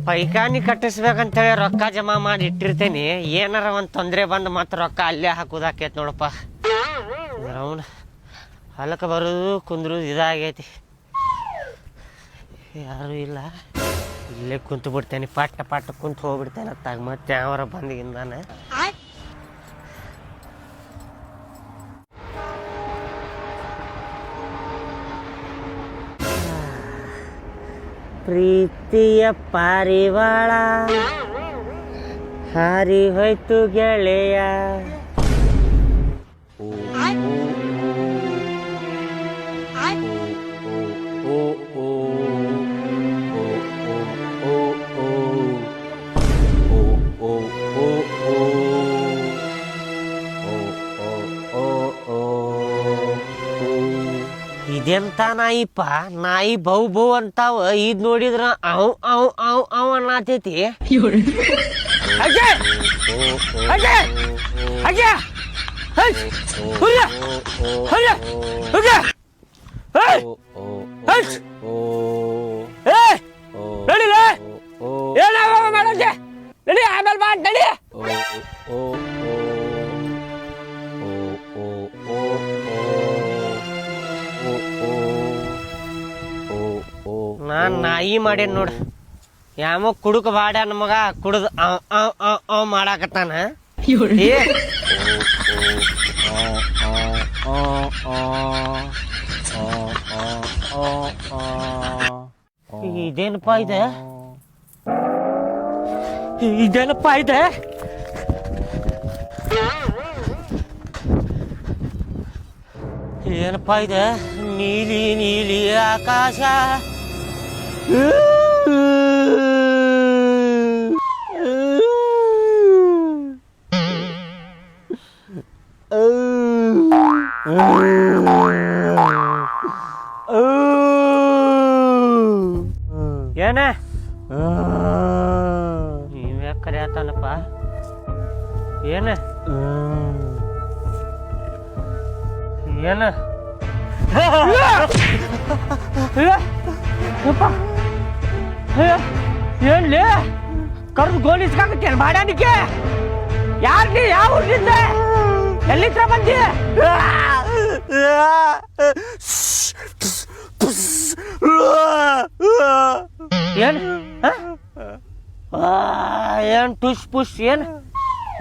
ಪೈಖಾನಿ ಕಟ್ಟಿಸ್ಬೇಕಂತೇಳಿ ರೊಕ್ಕ ಜಮಾ ಮಾಡಿ ಇಟ್ಟಿರ್ತೇನಿ. ಏನಾರ ಒಂದು ತೊಂದರೆ ಬಂದು ಮತ್ತೆ ರೊಕ್ಕ ಅಲ್ಲೇ ಹಾಕೋದಾಕೈತಿ ನೋಡಪ್ಪ. ಅವನು ಹೊಲಕ್ಕೆ ಬರೋದು ಕುಂದ್ರೋದು ಇದಾಗೈತಿ. ಯಾರು ಇಲ್ಲ, ಇಲ್ಲೇ ಕುಂತು ಬಿಡ್ತೇನೆ. ಪಟ್ಟ ಕುಂತು ಹೋಗ್ಬಿಡ್ತೇನೆ ಅತ್ತಾಗ ಮತ್ತೆ ಅವರ ಬಂದಿಗಿಂದಾನೆ. ಪ್ರೀತಿಯ ಪಾರಿವಾಳ ಹಾರಿ ಹೋಯ್ತು ಗೆಳೆಯ. ಇದೆಂತ ನಾಯಿಪ್ಪ, ನಾಯಿ ಬೌ ಬೌ ಅಂತಾವ. ಇದ್ ನೋಡಿದ್ರ ಅವ್ ಅವ್ ಅವ್ ಅವ್ ಅನ್ನತೈತಿ. ಆಮೇಲೆ ಬಾ ನಡಿ. ನಾನ್ ನಾಯಿ ಮಾಡೇನ್ ನೋಡ. ಯಾವ ಕುಡುಕ ಬಾಡ ನಮಗ ಕುಡ್ದು ಅವ್ ಮಾಡಾಕತ್ತಾನ. ಇದೇನಪ್ಪ ಇದೆ, ಇದೇನಪ್ಪ ಇದೆ? ಏನಪ್ಪ ಇದೆ? ನೀಲಿ ನೀಲಿ ಆಕಾಶ, ಏನ ನೀವೇ ಕರೆಯತಾನಪ್ಪ? ಏನ ಏನ ಏನ್ಲಿ ಕರ್ದು ಗೋಲಿಸ್ಕಾಕತ್ತೇನು ಬಾಡ್ಯಾನಿಕೆ? ಯಾರ್ಲಿ? ಯಾವ ಊರಿಂದ ಎಲ್ಲಿತ್ರ ಬಂದಿ? ಏನ್ ಏನ್ ಟುಷ್ ಪುಷ್? ಏನ್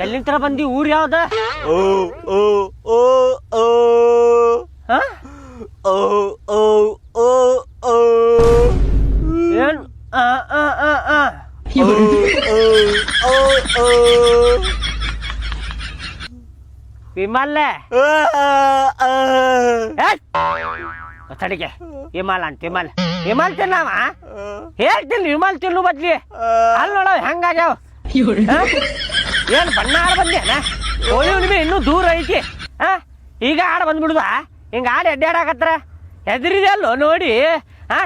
ಎಲ್ಲಿಂತ್ರ ಬಂದಿ? ಊರ್ ಯಾವ್ದ? ಏನ್ ವಿಮಲ್ ತಡಿಗೆ. ವಿಮಲ್ ಅಂತ ವಿಮಲ್ ವಿಮಲ್ ತಿನ್ನವ ಹೇಳ್ತೀನಿ. ವಿಮಲ್ ತಿನ್ನು ಬದ್ಲಿ ಅಲ್ಲಿ ನೋಡವ್ ಹೆಂಗಾಗ್ಯಾವ. ಏನ್ ಬಣ್ಣ ಆಡ ಬಂದೇನ? ಹೋಳಿ ಹುಣ್ಣಿಮೆ ಇನ್ನೂ ದೂರ ಐತಿ. ಈಗ ಆಡ ಬಂದ್ಬಿಡುದ? ಹಿಂಗ ಆಡಿ ಅಡ್ಡಾಡಕತ್ರ ಹೆದರಿದೆ ಅಲ್ಲೋ ನೋಡಿ.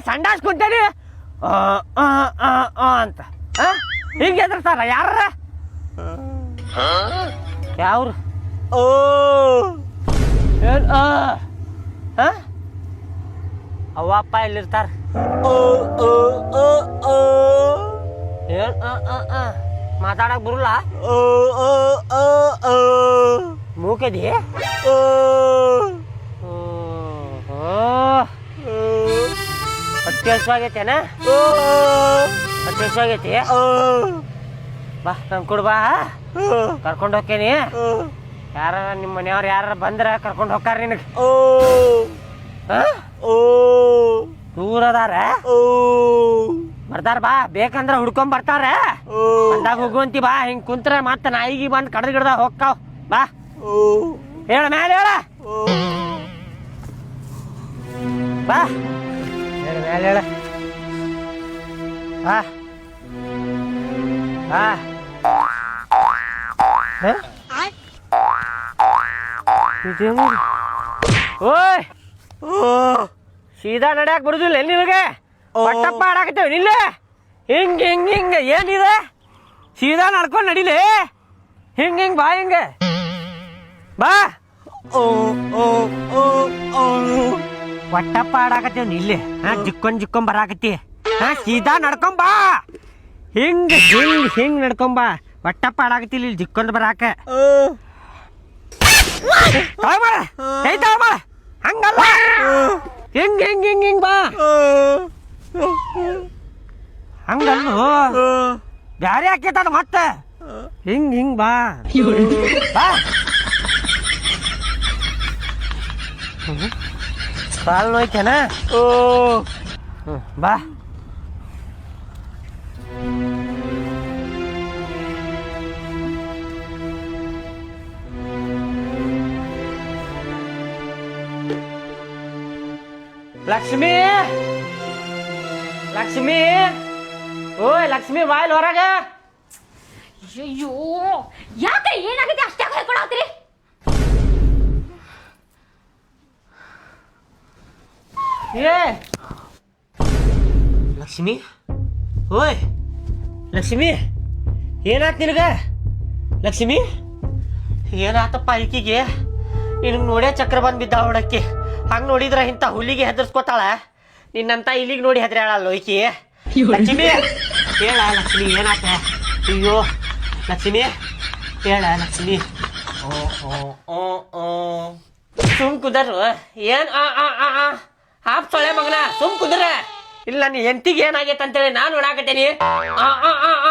ಸಂಡಾಸ್ ಕುಂತೇನಿ ಅಂತ ಹಿಂಗ ಹೆದರ್ತಾರ ಯಾರ? ಯಾವ್ರು? ಏನ್ ಅವ್ವ ಅಪ್ಪ ಎಲ್ಲಿರ್ತಾರ? ಏನ್ ಮಾತಾಡಕ್ ಬರುಲ್ಲ? ಮೂಕದಿ? ಹೊಟ್ಟೆ ಹಸುವಾಗೈತೇನ? ಹೊಟ್ಟೆ ಹಸುವಾಗೈತಿ? ಬಾ ನಂಗೆ ಕೊಡು. ಬಾ ಕರ್ಕೊಂಡು ಹೋಗ್ತೇನಿ. ಯಾರ ನಿಮ್ಮ ಮನೆಯವ್ರು ಯಾರ ಬಂದ್ರ ಕರ್ಕೊಂಡು ಹೋಗ್ತಾರ ನಿನಗೆ. ದೂರ ಅದಾರ ಬರ್ತಾರ. ಬಾ ಬೇಕಂದ್ರ ಹುಡ್ಕೊಂಡ್ ಬರ್ತಾರ. ಬಂದಾಗ ಹೋಗುವಂತಿ. ಬಾ ಹಿಂಗ್ ಕುಂತ್ರ ಮತ್ತ ನಾಯಿಗಿ ಬಂದ್ ಕಡ್ದ ಗಿಡ್ದ ಹೋಗ್ತಾವ್. ಬಾ ಹೇಳ ಮ್ಯಾಲ ಹೇಳ. ಬಾ ಹೇಳ ಮ್ಯಾಲ ಹೇಳ. ಬಾ ಓಯ್ ಸೀದಾ ನಡ್ಯಾಕ ಬರುದಿಲ್ಲ ನಿನಗೆ? ಪಟ್ಟಪ್ಪ ಆಡಾಕತ್ತೇವ ನಿಲ್ಲ. ಹಿಂಗ ಹಿಂಗ ಹಿಂಗ ಏನಿದೆ? ಸೀದಾ ನಡ್ಕೊಂಡು ನಡಿಲಿ. ಹಿಂಗ ಹಿಂಗ ಬಾ ಹಿಂಗ ಬಾ. ಪಟ್ಟಪ್ಪ ಆಡಾಕತ್ತೇವ್ ನಿಲ್ಲಿ. ಜಿಕ್ಕೊಂಡ್ ಬರಾಕತ್ತಿ. ಸೀದಾ ನಡ್ಕೊಂಡ್ ಬಾ. ಹಿಂಗ್ ನಡ್ಕೊಂಬ ಒಟ್ಟಪ್ಪ ಆಡಾಕತಿಲ್ಲ ಇಲ್ಲಿ ಜಿಕ್ಕೊಂಡ್ ಬರಾಕ ಹಂಗಲ್ಲ ಹಿಂಗ್ ಬಾ ಹಂಗಲ್ಲು ಬ್ಯಾರೆ ಹಾಕೇತದ ಮತ್ತ ಹಿಂಗ್ ಬಾ ಕಾಲ್ ನೋಯ್ತೇನ ಬಾ ಲಕ್ಷ್ಮಿ ಓಯ್ ಲಕ್ಷ್ಮಿ ಬಾಯ್ಲ್ ಹೊರಗ ಅಯ್ಯೋ ಯಾಕೆ ಏನಾಗಿದೆ ಅಷ್ಟೇ ಹೇಳ್ಕೊಳತ್ರಿ ಏ ಲಕ್ಷ್ಮಿ ಓಯ್ ಲಕ್ಷ್ಮಿ ಏನಾತ್ ನಿನಗ ಲಕ್ಷ್ಮಿ ಏನಾತಪ್ಪ ಈಕಿಗೆ ನಿನಗೆ ನೋಡೇ ಚಕ್ರ ಬಂದು ಬಿದ್ದ ಹೊಡಕ್ಕೆ ಹಂಗೆ ನೋಡಿದ್ರ ಇಂಥ ಹುಲಿಗೆ ಹೆದರ್ಸ್ಕೊತಾಳ ನಿನ್ನಂತ ಇಲ್ಲಿಗೆ ನೋಡಿ ಹೆದರ್ಯಾಳಲ್ಲ ಈಕಿ ಲಕ್ಷ್ಮಿ ಹೇಳ ಲಕ್ಷ್ಮಿ ಏನಾತ ಅಯ್ಯೋ ಲಕ್ಷ್ಮಿ ಹೇಳ ಲಕ್ಷ್ಮಿ ಸುಮ್ ಕುದರು ಏನ್ ಹಾಪ್ ಸೊಳೆ ಮಗನ ಸುಮ್ ಕುದ್ರ ಇಲ್ಲ ನೀ ಎಂತಿಗೆ ಏನಾಗೈತೆ ಅಂತೇಳಿ ನಾನು ನೋಡಾಕತ್ತೇನಿ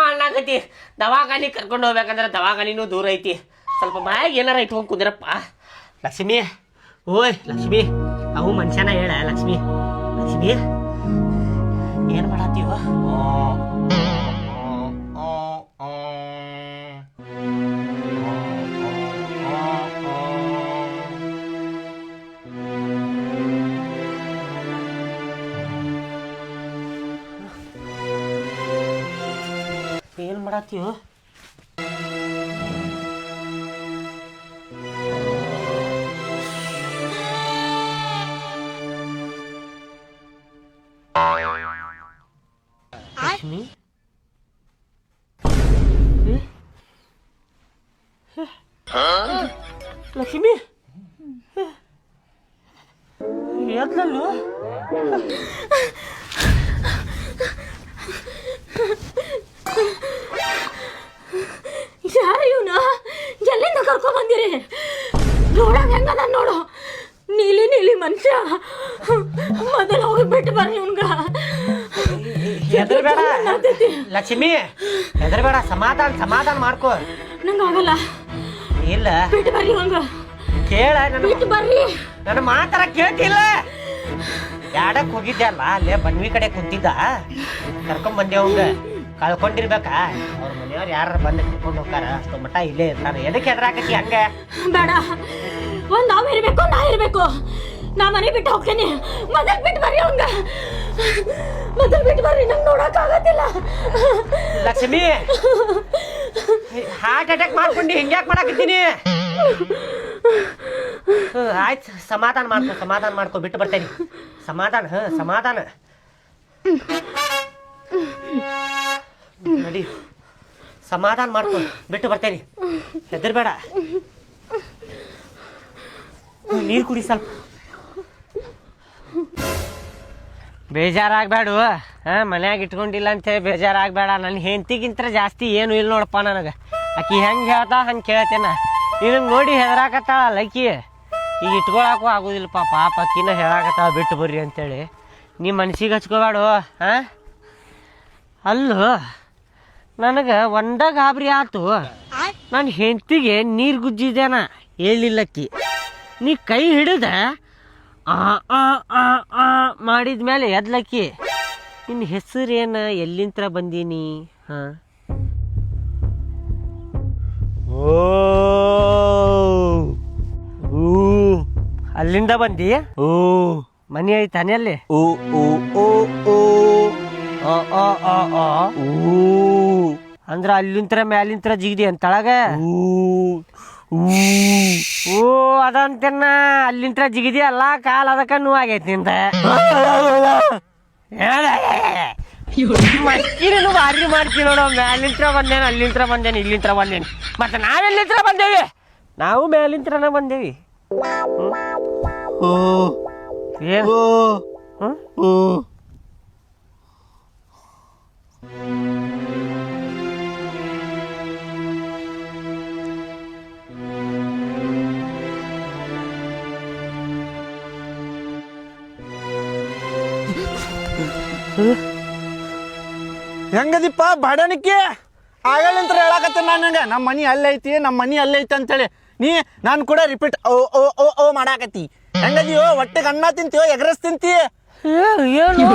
ಅನ್ನಾಕತಿ ದವಾಖಾನಿ ಕರ್ಕೊಂಡು ಹೋಗ್ಬೇಕಂದ್ರೆ ದವಾಖಾನಿನೂ ದೂರ ಐತಿ ಸ್ವಲ್ಪ ಬಾಯಾಗ ಏನಾರ ಇಟ್ಕೊಂಡು ಕುಂದ್ರಪ್ಪ ಲಕ್ಷ್ಮಿ ಓಯ್ ಲಕ್ಷ್ಮಿ ಅವು ಮನುಷ್ಯನ ಹೇಳ ಲಕ್ಷ್ಮಿ ಏನ್ ಮಾಡತ್ತೀವ ಏನ್ ಮಾಡತ್ತೀವ ಲಕ್ಷ್ಮಿ ಲಕ್ಷ್ಮಿ ಎದ್ಲಲ್ಲು ಯಾರ ಇವನ ಎಲ್ಲಿಂದ ಕರ್ಕೊಂಡ್ ಬಂದಿರಿ ನೋಡಂಗ ಹೆಂಗದ ನೋಡು ನೀಲಿ ಮನುಷ್ಯ ಮೊದಲು ಹೋಗಿ ಬಿಟ್ಟು ಬರ್ರಿ ಇವ್ನ್ಗ ಹೆದರ್ಬೇಡ ಲಕ್ಷ್ಮಿ ಹೆದರ್ಬೇಡ ಸಮಾಧಾನ ಮಾಡ್ಕೋ ನಂಗಾಗಲ್ಲ ಇಲ್ಲ ಬಿಟ್ಟು ಬರ್ರಿ ಇವಂಗ ಕೇಳ ಬಿಟ್ಟು ಬರ್ರಿ ನನ್ನ ಮಾತಾರ ಕೇಳ್ತಿಲ್ಲ ಯಾಡಕ್ ಹೋಗಿದ್ದೆ ಅಲ್ಲ ಅಲ್ಲೇ ಬನ್ವಿ ಕಡೆ ಕುಂತಿದ್ದ ಕರ್ಕೊಂಡ್ ಬಂದೆ ಅವಂಗ ಕಳ್ಕೊಂಡಿರ್ಬೇಕ ಅವ್ರ ಮನೆಯವ್ರು ಯಾರು ಬಂದು ಕರ್ಕೊಂಡು ಹೋಗಾರ ಅಷ್ಟು ಮಟ್ಟ ಇಲ್ಲೇ ಇರ್ತಾರ ಎದಕ್ಕೆ ಹೆದರಾಕತಿ ಹಂಗ ಬೇಡ ಒಂದ್ ನಾವ್ ಇರ್ಬೇಕು ನಾ ಇರ್ಬೇಕು ನಾ ಮನೆ ಬಿಟ್ಟು ಹೋಗ್ತೇನೆ ಮೊದಲ್ ಬಿಟ್ಟು ಬರ್ರಿ ಅವಂಗ ಮೊದಲ್ ಬಿಟ್ಟು ಬರ್ರಿ ನಂಗೆ ನೋಡಕ್ ಆಗತ್ತಿಲ್ಲ ಲಕ್ಷ್ಮಿ ಹಾರ್ಟ್ ಅಟ್ಯಾಕ್ ಮಾಡ್ಕೊಂಡು ಹಿಂಗ್ಯಾಕ್ ಮಾಡಾಕತ್ತೀನಿ ಆಯ್ತು ಸಮಾಧಾನ ಮಾಡ್ಕೊ ಬಿಟ್ಟು ಬರ್ತೇನೆ ಸಮಾಧಾನ ನಡಿ ಸಮಾಧಾನ ಮಾಡ್ಕೊ ಬಿಟ್ಟು ಬರ್ತೇನೆ ಹೆದರ್ಬೇಡ ನೀರು ಕುಡಿ ಸ್ವಲ್ಪ ಬೇಜಾರಾಗಬೇಡ ಮನ್ಯಾಗ ಇಟ್ಕೊಂಡಿಲ್ಲ ಅಂತೇಳಿ ಬೇಜಾರಾಗಬೇಡ ನನ್ನ ಹೆಂಡತಿಗಿಂತ ಜಾಸ್ತಿ ಏನು ಇಲ್ಲ ನೋಡಪ್ಪ ನನಗೆ ಆಕಿ ಹೆಂಗೆ ಹೇಳ್ತಾ ಹಂಗೆ ಕೇಳ್ತೇನೆ ನಿನಗೆ ನೋಡಿ ಹೆದರಾಕತ್ತಾಳ ಆಕಿ ಈಗ ಇಟ್ಕೊಳಕ್ಕೂ ಆಗೋದಿಲ್ಲಪ್ಪ ಪಾಪ ಆಕಿನ ಹೇಳಾಕತ್ತಾಳ ಬಿಟ್ಟು ಬರ್ರಿ ಅಂತೇಳಿ ನೀ ಮನ್ಸಿಗೆ ಹಚ್ಕೋಬೇಡ ಅಲ್ಲೂ ನನಗೆ ಒಂದ ಗಾಬರಿ ಆಯ್ತು ನನ್ನ ಹೆಂಡತಿಗೆ ನೀರು ಗುಜ್ಜಿದ್ದೇನ ಹೇಳಿಲ್ಲಕ್ಕಿ ನೀ ಕೈ ಹಿಡಿದ ಮಾಡಿದ್ಮೇಲೆ ಎದ್ಲಕ್ಕಿ ನಿನ್ನ ಹೆಸರೇನು ಎಲ್ಲಿಂತ್ರ ಬಂದೀನಿ ಅಲ್ಲಿಂದ ಬಂದಿ ಮನಿ ಐತಾನೆ ಅಲ್ಲಿ ಅಂದ್ರ ಅಲ್ಲಿಂತ್ರ ಮ್ಯಾಲಿಂತ್ರ ಜಿಗ್ದಿ ಅಂತಳಗ ಓ ಅದಂತೇನ ಅಲ್ಲಿಂತ್ರ ಜಿಗಿದಿ ಅಲ್ಲ ಕಾಲ್ ಅದಕ್ಕ ನೋವಾಗೈತಿ ನಿಂದ ಮಸ್ಕಿರೇನು ಭಾರಿ ಮಾಡ್ತೀನಿ ನೋಡು ಮ್ಯಾಲಿಂತ್ರ ಬಂದೇನೆ ಅಲ್ಲಿಂತ್ರ ಬಂದೇನೆ ಇಲ್ಲಿಂತ್ರ ಬಂದೇನೆ ಮತ್ತೆ ನಾವೆಲ್ಲಿಂತ್ರ ಬಂದೇವಿ ನಾವು ಮ್ಯಾಲಿಂತ್ರನ ಬಂದೇವಿ ಹೆಂಗದಿಪ್ಪ ಬಾಡಾಣಿಕೆ ಆಗಲಿಂತ್ರ ಹೇಳಕತ್ತೆ ನನಗೆ ನಮ್ಮ ಮನಿ ಅಲ್ಲೇ ಐತಿ ನಮ್ಮ ಮನಿ ಅಲ್ಲೇ ಐತಿ ಅಂತೇಳಿ ನೀ ನಾನು ಕೂಡ ರಿಪೀಟ್ ಓ ಓ ಓ ಓ ಮಾಡಾಕತ್ತಿ ಹೆಂಗದಿಯೋ ಹೊಟ್ಟೆಗೆ ಅನ್ನ ತಿಂತೀಯೋ ಎಗ್ರೆಸ್ ತಿಂತಿ ಏನು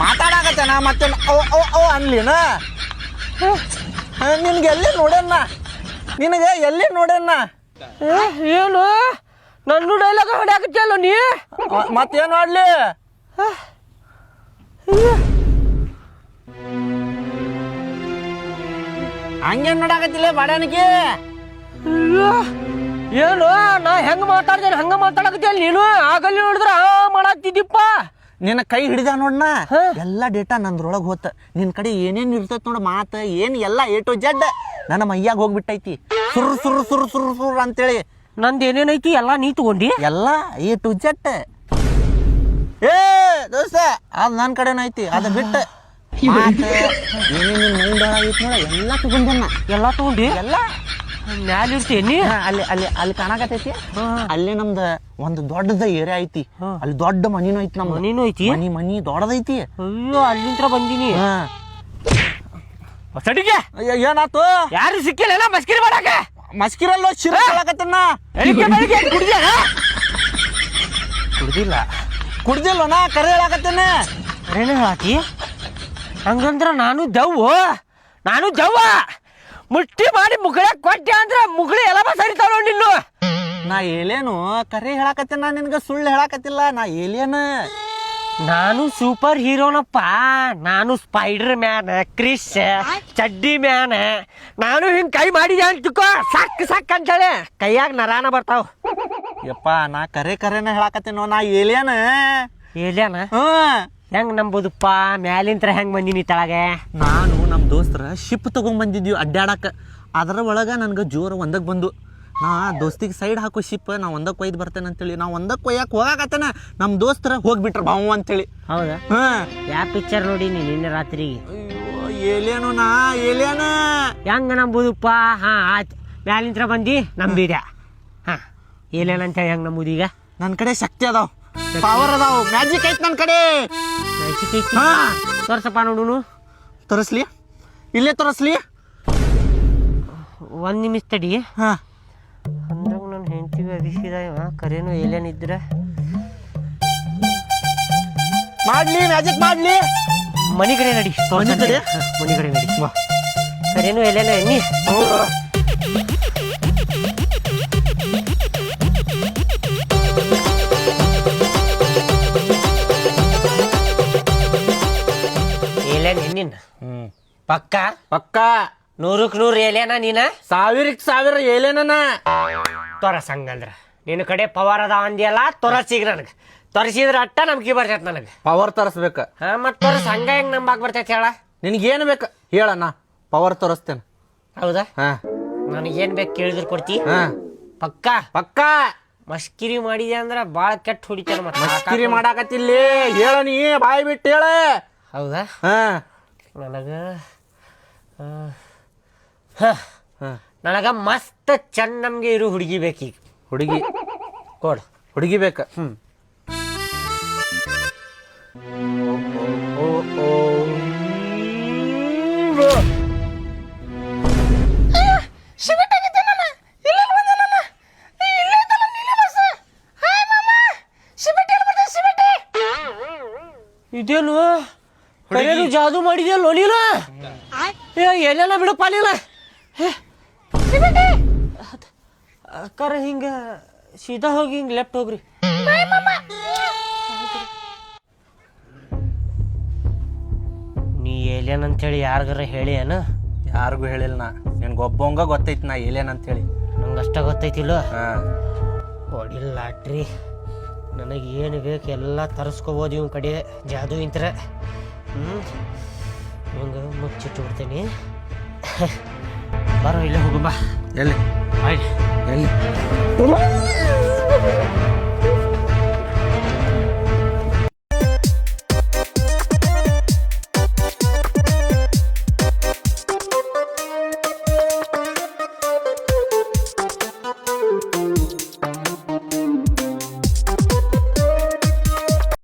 ಮಾತಾಡಕತ್ತೆ ನಾ ಮತ್ತೆ ಓ ಓ ಓ ಅನ್ಲಿನ ನಿನ್ಗೆ ಎಲ್ಲಿ ನೋಡೇನ ನಿನಗೆ ಎಲ್ಲಿ ನೋಡೇನ ಏನು ನನ್ನ ಡೈಲಾಗ ಹೊಡ್ಯಾಕತ್ತಲ್ಲ ನೀ ಮತ್ತೇನು ಮಾಡ್ಲಿ ಹಂಗೇನ್ ನೋಡಾಕತ್ತಿಲ್ಲ ಬಾಡಾಣಿಕೆ ಏನು ನಾ ಹೆಂಗ ಮಾತಾಡ್ತೇನೆ ಹಂಗ ಮಾತಾಡಕತ್ತಿಲ್ಲ ನೀನು ಆಗಲ್ಲಿ ನೋಡಿದ್ರ ಮಾಡತ್ತಿದ್ದಿಪ್ಪ ನಿನ್ನ ಕೈ ಹಿಡಿದ ನೋಡ್ನ ಎಲ್ಲ ಡೇಟಾ ನಂದ್ರೊಳಗೆ ಹೋತ ನಿನ್ ಕಡೆ ಏನೇನ್ ಇರ್ತೈತಿ ನೋಡ ಮಾತ ಏನ್ ಎಲ್ಲ ಎ ಟು ಜೆಡ್ ನನ್ನ ಮೈಯಾಗ ಹೋಗ್ಬಿಟ್ಟೈತಿ ಸುರ್ ಸುರ್ ಸುರ್ ಸುರ್ ಸುರ್ ಅಂತೇಳಿ ನಂದು ಏನೇನೈತಿ ಎಲ್ಲ ನೀ ತಗೊಂಡಿ ಎಲ್ಲ ಎ ಟು ಜೆಡ್ ಏ ದೋಸ್ತ ಅದ್ ನನ್ ಕಡೆನೂ ಐತಿ ಅದ ಬಿಟ್ಟ ಏನೇನ್ ಮೈಂಡ್ ಐತಿ ನೋಡ ಎಲ್ಲ ತಗೊಂಡನ್ನ ಎಲ್ಲ ತಗೊಂಡಿ ಎಲ್ಲ ಮ್ಯಾಲಿರ್ತೀನಿ ಅಲ್ಲಿ ಅಲ್ಲಿ ಅಲ್ಲಿ ಕಾಣಕತ್ತೈತಿ ಅಲ್ಲೇ ನಮ್ದ ಒಂದು ದೊಡ್ಡದ ಏರಿಯಾ ಐತಿ ಅಲ್ಲಿ ದೊಡ್ಡ ಮನಿನೂ ಐತಿ ನಮ್ದು ಮನಿನೂ ಐತಿ ಮನಿ ದೊಡ್ಡದೈತಿ ಅಯ್ಯೋ ಅಲ್ಲಿಂತ್ರ ಬಂದೀನಿ ಸಡಿಗೆ ಏನಾತು ಯಾರು ಸಿಕ್ಕಿಲ್ಲ ಮಸ್ಕಿರಿ ಮಾಡಾಕ ಮಸ್ಕಿರಲ್ಲೋ ಶಿರ ಹೇಳಕತ್ತನ್ನ ಕುಡ್ದಿಲ್ಲ ಕುಡ್ದಿಲ್ಲೋನಾ ಕರೆ ಹೇಳಕತ್ತೇನೆ ಕರೆನ ಹೇಳಾತಿ ಹಂಗಂದ್ರ ನಾನು ದವ್ವ ಮುಟ್ಟಿ ಮಾಡಿ ಮುಗಳ ಕೊಟ್ಟೆ ಅಂದ್ರ ಮುಗಳಿ ಎಲ್ಲ ಸರಿತಾವ ನಿನ್ನು ನಾ ಏಲೇನು ಕರೆ ಹೇಳಕತ್ತೇನ ನಿನ್ಗ ಸುಳ್ಳು ಹೇಳಕತ್ತಿಲ್ಲ ನಾ ಏಲೇನ ನಾನು ಸೂಪರ್ ಹೀರೋನಪ್ಪ ನಾನು ಸ್ಪೈಡರ್ ಮ್ಯಾನ್ ಕ್ರಿಸ್ ಚಡ್ಡಿ ಮ್ಯಾನ್ ನಾನು ಹಿಂಗ್ ಕೈ ಮಾಡಿದೆ ಅಂತಿಕೋ ಸಾಕ್ ಸಾಕ್ ಅಂತೇಳಿ ಕೈಯಾಗ ನರಾನ ಬರ್ತಾವ ಯಪ್ಪ ನಾ ಕರೆನ ಹೇಳಕತ್ತೇನೋ ನಾ ಏಲೇನ ಹೆಂಗ್ ನಂಬೋದಪ್ಪ ಮ್ಯಾಲಿಂತ್ರ ಹೆಂಗ್ ಬಂದಿನಿ ತಳಗೆ ನಾನು ನಮ್ಮ ದೋಸ್ತರ ಶಿಪ್ ತಗೊಂಡ್ಬಂದಿದ್ವಿ ಅಡ್ಡಾಡಕ ಅದರ ಒಳಗ ನನ್ಗೆ ಜೋರು ಒಂದಕ್ಕೆ ಬಂದು ನಾ ದೋಸ್ತಿಗೆ ಸೈಡ್ ಹಾಕೋ ಶಿಪ್ ನಾ ಒಂದಕ್ಕೆ ಒಯ್ದು ಬರ್ತೇನೆ ಅಂತೇಳಿ ನಾ ಒಂದಕ್ಕೆ ಒಯ್ಯಕ್ಕೆ ಹೋಗಾಕತ್ತೇನೆ ನಮ್ಮ ದೋಸ್ತರ ಹೋಗ್ಬಿಟ್ರ ಬಾವು ಅಂತೇಳಿ ಹೌದಾ ಯಾವ ಪಿಕ್ಚರ್ ನೋಡಿನಿ ನಿನ್ನೆ ರಾತ್ರಿಗೆ ಏಲೇನು ನಾ ಏಲೇನ ಹೆಂಗ ನಂಬೋದಪ್ಪ ಹಾ ಆಯ್ತು ಮ್ಯಾಲಿಂತ್ರ ಬಂದಿ ನಂಬಿದ ಹಾ ಏಲೇನಂತೇಳಿ ಹೆಂಗ್ ನಂಬುದು ಈಗ ನನ್ನ ಕಡೆ ಶಕ್ತಿ ಅದಾವ ಪವರ್ ಅದಾವ ಮ್ಯಾಜಿಕ್ ಐತಿ ನನ್ನ ಕಡೆ ತೋರ್ಸಪ್ಪ ನೋಡುನು ತೋರಿಸ್ಲಿ ಇಲ್ಲೇ ತೋರಿಸ್ಲಿ ಒಂದ್ ನಿಮಿಷ ತಡಿ ಹಾ ಅಂದಾಗ ನನ್ನ ಹೆಂಡತಿಗೆ ಅಭಿಷೇಕ ಕರೇನು ಏಲೇನಿದ್ರ ಮಾಡ್ಲಿ ಮ್ಯಾಜಿಕ್ ಮಾಡ್ಲಿ ಮನಿ ಕಡೆ ನಡಿ ಮನಿ ಕಡೆ ನಡಿ ಕರೇನು ಏಲೇನ ಎನ್ನಿ ಪಕ್ಕ ಪಕ್ಕ 100ಕ್ಕೆ 100 ಏಲೇನ ನೀನ 1000ಕ್ಕೆ 1000 ಏಲೇನ ತೋರಸ್ ಹಂಗಂದ್ರ ನಿನ್ನ ಕಡೆ ಪವರ್ ಅದಾವ ಅಂದಿಯಲ್ಲ ತೋರಸೀಗ ನನಗೆ ತೋರಿಸಿದ್ರ ಅಟ್ಟ ನಂಬಿಕೆ ಬರ್ತೈತೆ ನನಗೆ ಪವರ್ ತೋರಿಸ್ಬೇಕ ಹಾ ಮತ್ತೆ ತೋರಸ್ ಹಂಗ ಹೆಂಗ್ ನಂಬಾಕ್ ಬರ್ತೈತೆ ಹೇಳ ನಿನಗೇನು ಬೇಕು ಹೇಳಣ್ಣ ಪವರ್ ತೋರಿಸ್ತೇನೆ ಹೌದಾ ಹಾ ನನಗೇನ್ ಬೇಕು ಕೇಳಿದ್ರು ಕೊಡ್ತಿ ಹಾ ಪಕ್ಕ ಪಕ್ಕ ಮಸ್ಕಿರಿ ಮಾಡಿದೆ ಅಂದ್ರ ಬಾಳ ಕೆಟ್ಟ ಹೊಡಿತಾನ ಮತ್ತೆ ಮಸ್ಕಿರಿ ಮಾಡಾಕತ್ತಿಲ್ಲಿ ಹೇಳ ನೀ ಬಾಯಿ ಬಿಟ್ಟು ಹೇಳ ಹೌದಾ ಹಾ ನನಗ ಮಸ್ತ್ ನಮ್ಗೆ ಇರು ಹುಡುಗಿ ಬೇಕೀಗ ಹುಡುಗಿ ಕೊಡ್ ಹುಡುಗಿ ಬೇಕ ಇದೇನು ಕೈಯಲ್ಲಿ ಜಾದು ಮಾಡಿದ್ಯಲ್ಲ ನೀನು ಎಲ್ಲೆಲ್ಲ ಬಿಡಪ್ಪ ನೀನು ಅಕ್ಕಾರ ಹಿಂಗ ಸೀದಾ ಹೋಗಿ ಹಿಂಗ ಲೆಫ್ಟ್ ಹೋಗ್ರಿ ನೀ ಏಲೇನ್ ಅಂತೇಳಿ ಯಾರಿಗಾರ ಹೇಳಿ ಏನ ಯಾರಿಗೂ ಹೇಳಿಲ್ಲ ನಾ ನಿನ್ಗೊಬ್ಬಂಗ ಗೊತ್ತೈತಿ ನಾ ಏಲೇನ್ ಅಂತೇಳಿ ನಂಗೆ ಅಷ್ಟ ಗೊತ್ತೈತಿಲ್ಲ ಹೊಡಿಲ್ಲ ಲಾಟ್ರಿ ನನಗೆ ಏನು ಬೇಕು ಎಲ್ಲ ತರಿಸ್ಕೋಬೋದು ಇವ್ ಕಡೆ ಜಾದು ಇಂತ್ರ ಹಿಂಗೆ ಮುಚ್ಚಿಟ್ಟು ಬಿಡ್ತೀನಿ ಬರೋ ಇಲ್ಲೇ ಹೋಗು ಬಾ ಎಲ್ಲಿ ಎಲ್ಲಿ ಎಲ್ಲಿ